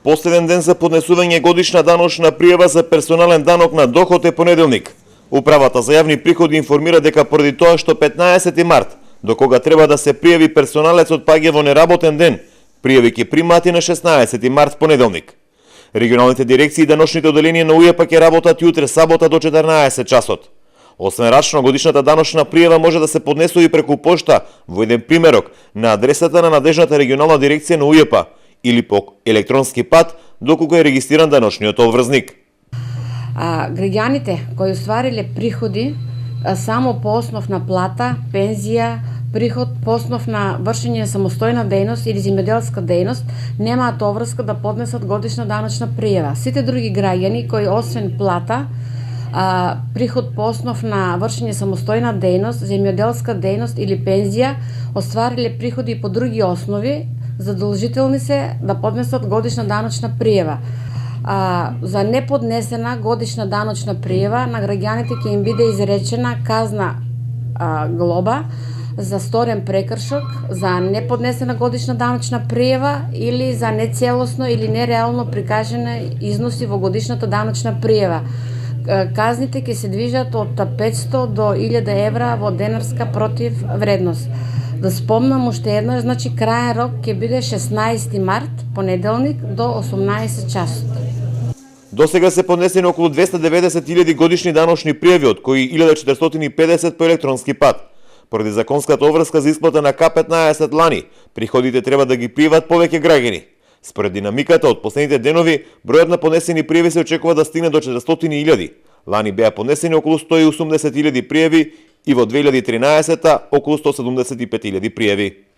Последен ден за поднесување годишна даночна пријава за персонален данок на доход е понеделник. Управата за јавни приходи информира дека поради тоа што 15 март, до кога треба да се пријави персоналецот паѓа во неработен ден, пријави ќе примати на 16 март понеделник. Регионалните дирекции и даночните оделенија на УЈП ќе работат јутре сабота до 14 часот. Освен рачно, годишната даночна пријава може да се поднесува и преку пошта во еден примерок на адресата на надлежната регионална дирекција на УЈП или по електронски пат доколку е регистриран даночниот обврзник. Граѓаните кои оствариле приходи само по основ на плата, пензија, приход по основ на вршење самостојна дејност или земјоделска дејност немаат обврска да поднесат годишна даночна пријава. Сите други граѓани кои освен плата, приход по основ на вршење самостојна дејност, земјоделска дејност или пензија оствариле приходи по други основи, задолжителни се да поднесат годишна даночна пријава. За неподнесена годишна даночна пријава на граѓаните ќе им биде изречена казна глоба за сторен прекршок, за неподнесена годишна даночна пријава или за нецелосно или нереално прикажани износи во годишната даночна пријава. Казните ќе се движат од 500 до 1000 евра во денарска против вредност. Да спомнам уште едно, значи крајен рок ќе биде 16 март, понеделник до 18 часот. До сега се поднесени околу 290.000 годишни даночни пријави, од кои 1450 по електронски пат. Поради законската обврска за исплата на К15 лани, приходите треба да ги пријават повеќе граѓани. Според динамиката од последните денови, бројот на поднесени пријави се очекува да стигне до 400.000. Лани беа поднесени околу 180.000 пријави и во 2013 околу 175.000 пријави.